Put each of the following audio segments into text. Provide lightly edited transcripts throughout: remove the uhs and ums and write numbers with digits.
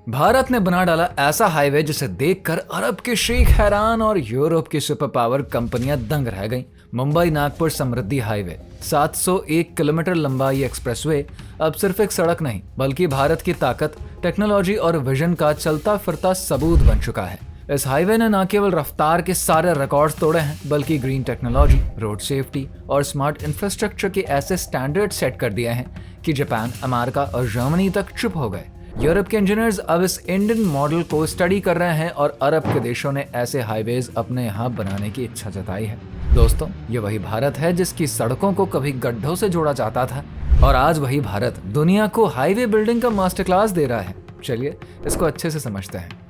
भारत ने बना डाला ऐसा हाईवे जिसे देखकर अरब के शेख हैरान और यूरोप की सुपर पावर कंपनियां दंग रह गईं। मुंबई नागपुर समृद्धि हाईवे 701 किलोमीटर लंबा ये एक्सप्रेसवे अब सिर्फ एक सड़क नहीं बल्कि भारत की ताकत, टेक्नोलॉजी और विजन का चलता फिरता सबूत बन चुका है। इस हाईवे ने न केवल रफ्तार के सारे रिकॉर्ड्स तोड़े हैं बल्कि ग्रीन टेक्नोलॉजी, रोड सेफ्टी और स्मार्ट इंफ्रास्ट्रक्चर के ऐसे स्टैंडर्ड सेट कर दिए हैं कि जापान, अमेरिका और जर्मनी तक चुप हो गए। यूरोप के इंजीनियर्स अब इस इंडियन मॉडल को स्टडी कर रहे हैं और अरब के देशों ने ऐसे हाईवेज अपने यहाँ बनाने की इच्छा जताई है। दोस्तों, ये वही भारत है जिसकी सड़कों को कभी गड्ढों से जोड़ा जाता था और आज वही भारत दुनिया को हाईवे बिल्डिंग का मास्टर क्लास दे रहा है। चलिए इसको अच्छे से समझते हैं।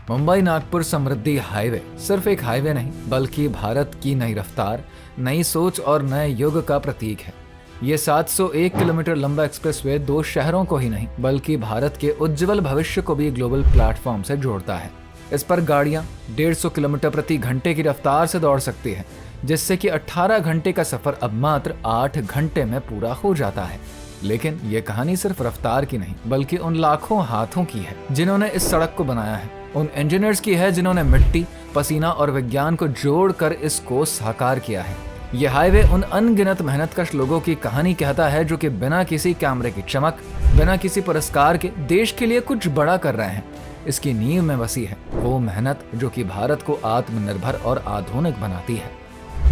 मुंबई नागपुर समृद्धि हाईवे सिर्फ एक हाईवे नहीं बल्कि भारत की नई रफ्तार, नई सोच और नए युग का प्रतीक है। ये 701 किलोमीटर लंबा एक्सप्रेसवे दो शहरों को ही नहीं बल्कि भारत के उज्जवल भविष्य को भी ग्लोबल प्लेटफॉर्म से जोड़ता है। इस पर गाड़ियां 150 किलोमीटर प्रति घंटे की रफ्तार से दौड़ सकती है, जिससे कि 18 घंटे का सफर अब मात्र 8 घंटे में पूरा हो जाता है। लेकिन ये कहानी सिर्फ रफ्तार की नहीं बल्कि उन लाखों हाथों की है जिन्होंने इस सड़क को बनाया है, उन इंजीनियर्स की है जिन्होंने मिट्टी, पसीना और विज्ञान को जोड़कर इसको साकार किया है। ये हाईवे उन अनगिनत मेहनतकश लोगों की कहानी कहता है जो कि बिना किसी कैमरे की चमक, बिना किसी पुरस्कार के देश के लिए कुछ बड़ा कर रहे हैं। इसकी नींव में बसी है वो मेहनत जो कि भारत को आत्मनिर्भर और आधुनिक बनाती है।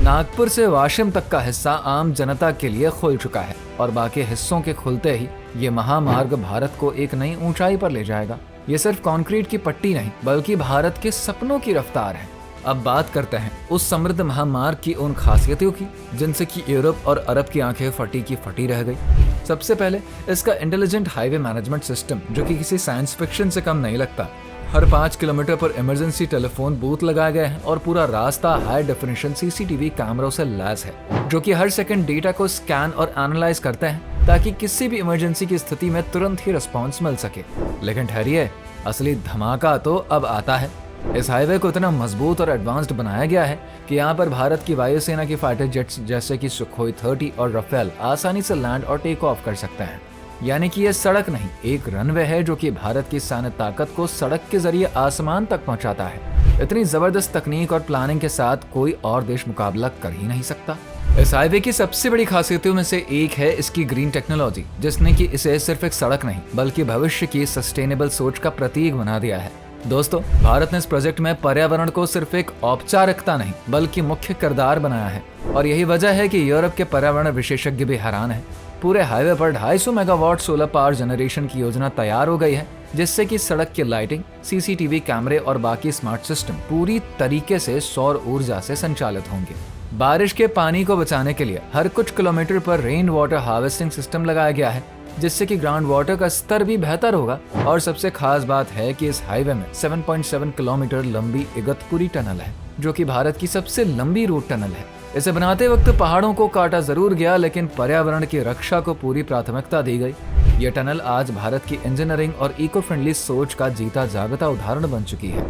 नागपुर से वाशिम तक का हिस्सा आम जनता के लिए खुल चुका है और बाकी हिस्सों के खुलते ही ये महामार्ग भारत को एक नई ऊंचाई पर ले जाएगा। ये सिर्फ कंक्रीट की पट्टी नहीं बल्कि भारत के सपनों की रफ्तार है। अब बात करते हैं उस समृद्ध महामार्ग की उन खासियतों की जिनसे कि यूरोप और अरब की आंखें फटी की फटी रह गई। सबसे पहले इसका इंटेलिजेंट हाईवे मैनेजमेंट सिस्टम जो कि किसी साइंस फिक्शन से कम नहीं लगता। हर 5 किलोमीटर पर इमरजेंसी टेलीफोन बूथ लगाए गए हैं और पूरा रास्ता हाई डेफिनेशन सीसीटीवी कैमरों से लैस है जो कि हर सेकंड डेटा को स्कैन और एनालाइज करते हैं ताकि किसी भी इमरजेंसी की स्थिति में तुरंत ही रिस्पॉन्स मिल सके। लेकिन ठहरिए, असली धमाका तो अब आता है। इस हाईवे को इतना मजबूत और एडवांस्ड बनाया गया है कि यहाँ पर भारत की वायुसेना की फाइटर जेट्स जैसे कि सुखोई 30 और राफेल आसानी से लैंड और टेक ऑफ कर सकते हैं। यानी कि यह सड़क नहीं, एक रनवे है जो कि भारत की सैन्य ताकत को सड़क के जरिए आसमान तक पहुंचाता है। इतनी जबरदस्त तकनीक और प्लानिंग के साथ कोई और देश मुकाबला कर ही नहीं सकता। इस हाईवे की सबसे बड़ी खासियतों में से एक है इसकी ग्रीन टेक्नोलॉजी, जिसने कि इसे सिर्फ एक सड़क नहीं बल्कि भविष्य की सस्टेनेबल सोच का प्रतीक बना दिया है। दोस्तों, भारत ने इस प्रोजेक्ट में पर्यावरण को सिर्फ एक औपचारिकता नहीं बल्कि मुख्य किरदार बनाया है और यही वजह है कि यूरोप के पर्यावरण विशेषज्ञ भी हैरान हैं। पूरे हाईवे पर 250 मेगावाट सोलर पावर जनरेशन की योजना तैयार हो गई है, जिससे कि सड़क की लाइटिंग, सीसीटीवी कैमरे और बाकी स्मार्ट सिस्टम पूरी तरीके से सौर ऊर्जा से संचालित होंगे। बारिश के पानी को बचाने के लिए हर कुछ किलोमीटर पर रेन वाटर हार्वेस्टिंग सिस्टम लगाया गया है, जिससे कि ग्राउंड वाटर का स्तर भी बेहतर होगा। और सबसे खास बात है कि इस हाईवे में 7.7 किलोमीटर लंबी इगतपुरी टनल है जो कि भारत की सबसे लंबी रूट टनल है। इसे बनाते वक्त पहाड़ों को काटा जरूर गया लेकिन पर्यावरण की रक्षा को पूरी प्राथमिकता दी गई। ये टनल आज भारत की इंजीनियरिंग और इको फ्रेंडली सोच का जीता जागता उदाहरण बन चुकी है।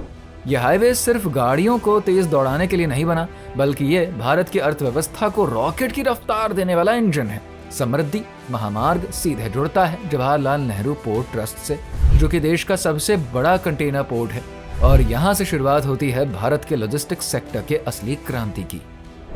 यह हाईवे सिर्फ गाड़ियों को तेज दौड़ाने के लिए नहीं बना बल्कि ये भारत की अर्थव्यवस्था को रॉकेट की रफ्तार देने वाला इंजन है। समृद्धि महामार्ग सीधे जुड़ता है जवाहरलाल नेहरू पोर्ट ट्रस्ट से, जो कि देश का सबसे बड़ा कंटेनर पोर्ट है और यहाँ से शुरुआत होती है भारत के लॉजिस्टिक्स सेक्टर के असली क्रांति की।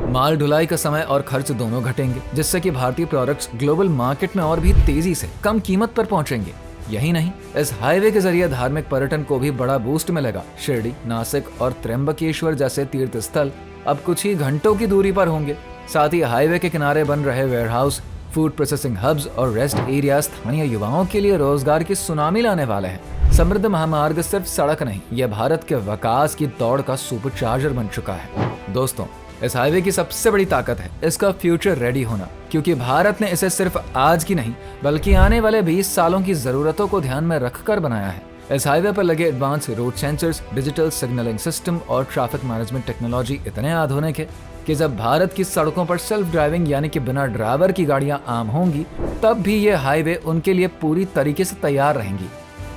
माल ढुलाई का समय और खर्च दोनों घटेंगे, जिससे कि भारतीय प्रोडक्ट्स ग्लोबल मार्केट में और भी तेजी से कम कीमत पर पहुंचेंगे। यही नहीं, इस हाईवे के जरिए धार्मिक पर्यटन को भी बड़ा बूस्ट मिलेगा। शिरडी, नासिक और त्र्यंबकेश्वर जैसे तीर्थ स्थल अब कुछ ही घंटों की दूरी पर होंगे। साथ ही हाईवे के किनारे बन रहे वेयरहाउस, फूड प्रोसेसिंग हब्स और रेस्ट एरिया स्थानीय युवाओं के लिए रोजगार की सुनामी लाने वाले हैं। समृद्ध महामार्ग सिर्फ सड़क नहीं, यह भारत के विकास की दौड़ का सुपरचार्जर बन चुका है। दोस्तों, इस हाईवे की सबसे बड़ी ताकत है इसका फ्यूचर रेडी होना, क्योंकि भारत ने इसे सिर्फ आज की नहीं बल्कि आने वाले 20 सालों की जरूरतों को ध्यान में रखकर बनाया है। इस हाईवे पर लगे advance road sensors, digital signalling system और ट्रैफिक मैनेजमेंट टेक्नोलॉजी इतने आधुनिक है कि जब भारत की सड़कों पर सेल्फ ड्राइविंग यानी कि बिना ड्राइवर की गाड़ियां आम होंगी, तब भी ये हाईवे उनके लिए पूरी तरीके से तैयार रहेंगी।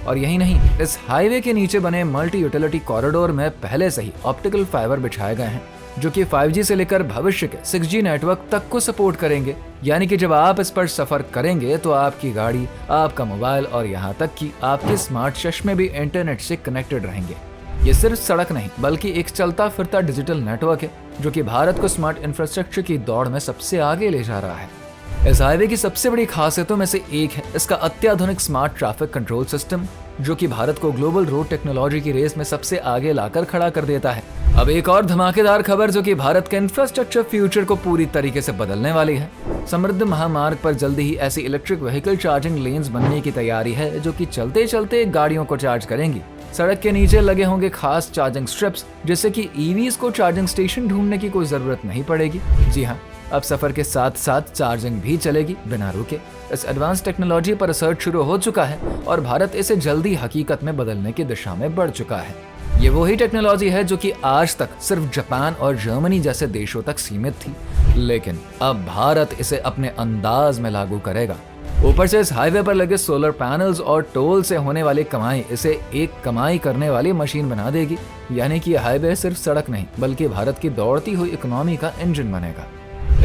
और यही नहीं, इस हाईवे के नीचे बने मल्टी यूटिलिटी कॉरिडोर में पहले से ही ऑप्टिकल फाइबर बिछाए गए हैं जो कि 5G से लेकर भविष्य के 6G नेटवर्क तक को सपोर्ट करेंगे। यानी कि जब आप इस पर सफर करेंगे तो आपकी गाड़ी, आपका मोबाइल और यहाँ तक कि आपके स्मार्ट चश्मे भी इंटरनेट से कनेक्टेड रहेंगे। ये सिर्फ सड़क नहीं बल्कि एक चलता फिरता डिजिटल नेटवर्क है जो कि भारत को स्मार्ट इंफ्रास्ट्रक्चर की दौड़ में सबसे आगे ले जा रहा है। इस हाईवे की सबसे बड़ी खासियतों में से एक है इसका अत्याधुनिक स्मार्ट ट्रैफिक कंट्रोल सिस्टम, जो कि भारत को ग्लोबल रोड टेक्नोलॉजी की रेस में सबसे आगे लाकर खड़ा कर देता है। अब एक और धमाकेदार खबर जो कि भारत के इंफ्रास्ट्रक्चर फ्यूचर को पूरी तरीके से बदलने वाली है। समृद्ध महामार्ग पर जल्दी ही ऐसी इलेक्ट्रिक व्हीकल चार्जिंग लेन्स बनने की तैयारी है जो कि चलते चलते गाड़ियों को चार्ज करेंगी। सड़क के नीचे लगे होंगे खास चार्जिंग स्ट्रिप्स, जिससे कि ईवीज को चार्जिंग स्टेशन ढूंढने की कोई जरूरत नहीं पड़ेगी। जी हाँ, अब सफर के साथ साथ चार्जिंग भी चलेगी बिना रुके। इस एडवांस टेक्नोलॉजी पर रिसर्च शुरू हो चुका है और भारत इसे जल्दी हकीकत में बदलने की दिशा में बढ़ चुका है। ये वही टेक्नोलॉजी है जो कि आज तक सिर्फ जापान और जर्मनी जैसे देशों तक सीमित थी, लेकिन अब भारत इसे अपने अंदाज में लागू करेगा। ऊपर से इस हाईवे पर लगे सोलर पैनल्स और टोल से होने वाली कमाई इसे एक कमाई करने वाली मशीन बना देगी। यानी कि हाईवे सिर्फ सड़क नहीं बल्कि भारत की दौड़ती हुई इकोनॉमी का इंजन बनेगा।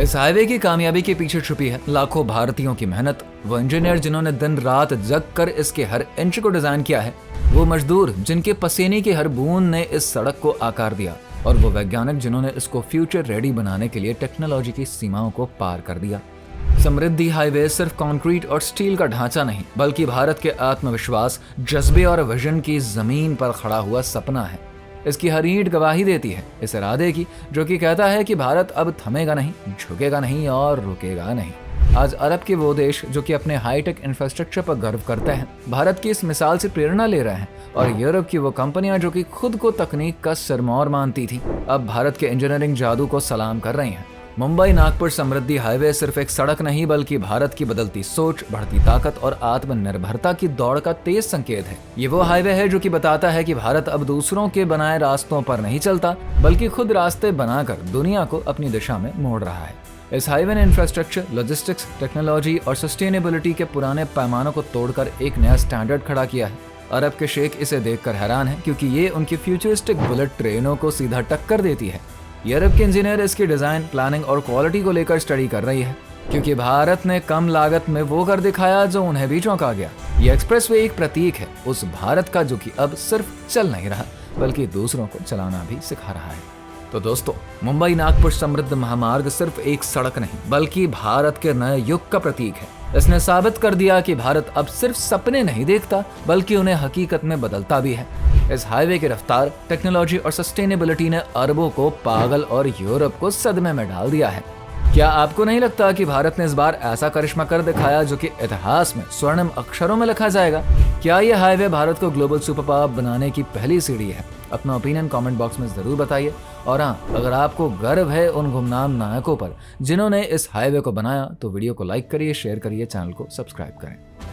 इस हाईवे की कामयाबी के पीछे छुपी है लाखों भारतीयों की मेहनत। वो इंजीनियर जिन्होंने दिन रात जग कर इसके हर इंच को डिजाइन किया है, वो मजदूर जिनके पसीने की हर बूंद ने इस सड़क को आकार दिया, और वो वैज्ञानिक जिन्होंने इसको फ्यूचर रेडी बनाने के लिए टेक्नोलॉजी की सीमाओं को पार कर दिया। समृद्धि हाईवे सिर्फ कंक्रीट और स्टील का ढांचा नहीं बल्कि भारत के आत्मविश्वास, जज्बे और विजन की जमीन पर खड़ा हुआ सपना है। इसकी हर ईंट गवाही देती है इस इरादे की जो कि कहता है कि भारत अब थमेगा नहीं, झुकेगा नहीं और रुकेगा नहीं। आज अरब के वो देश जो कि अपने हाईटेक इंफ्रास्ट्रक्चर पर गर्व करते हैं, भारत की इस मिसाल से प्रेरणा ले रहे हैं, और यूरोप की वो कंपनियां जो कि खुद को तकनीक का सिरमौर मानती थी, अब भारत के इंजीनियरिंग जादू को सलाम कर रही हैं। मुंबई नागपुर समृद्धि हाईवे सिर्फ एक सड़क नहीं बल्कि भारत की बदलती सोच, बढ़ती ताकत और आत्मनिर्भरता की दौड़ का तेज संकेत है। ये वो हाईवे है जो कि बताता है कि भारत अब दूसरों के बनाए रास्तों पर नहीं चलता बल्कि खुद रास्ते बनाकर दुनिया को अपनी दिशा में मोड़ रहा है। इस हाईवे ने इंफ्रास्ट्रक्चर, लॉजिस्टिक्स, टेक्नोलॉजी और सस्टेनेबिलिटी के पुराने पैमानों को तोड़कर एक नया स्टैंडर्ड खड़ा किया है। अरब के शेख इसे देखकर हैरान है क्योंकि ये उनकी फ्यूचरिस्टिक बुलेट ट्रेनों को सीधा टक्कर देती है। यूरोप के इंजीनियर इसकी डिजाइन, प्लानिंग और क्वालिटी को लेकर स्टडी कर रही है क्योंकि भारत ने कम लागत में वो कर दिखाया जो उन्हें भी चौंका गया। ये एक्सप्रेसवे एक प्रतीक है उस भारत का जो कि अब सिर्फ चल नहीं रहा बल्कि दूसरों को चलाना भी सिखा रहा है। तो दोस्तों, मुंबई नागपुर समृद्ध महामार्ग सिर्फ एक सड़क नहीं बल्कि भारत के नए युग का प्रतीक है। इसने साबित कर दिया कि भारत अब सिर्फ सपने नहीं देखता बल्कि उन्हें हकीकत में बदलता भी है। इस हाईवे की रफ्तार, टेक्नोलॉजी और सस्टेनेबिलिटी ने अरबों को पागल और यूरोप को सदमे में डाल दिया है। क्या आपको नहीं लगता कि भारत ने इस बार ऐसा करिश्मा कर दिखाया जो कि इतिहास में स्वर्णिम अक्षरों में लिखा जाएगा? क्या यह हाईवे भारत को ग्लोबल सुपर पावर बनाने की पहली सीढ़ी है? अपना ओपिनियन कमेंट बॉक्स में जरूर बताइए। और हाँ, अगर आपको गर्व है उन गुमनाम नायकों पर जिन्होंने इस हाईवे को बनाया तो वीडियो को लाइक करिए, शेयर करिए, चैनल को सब्सक्राइब करें।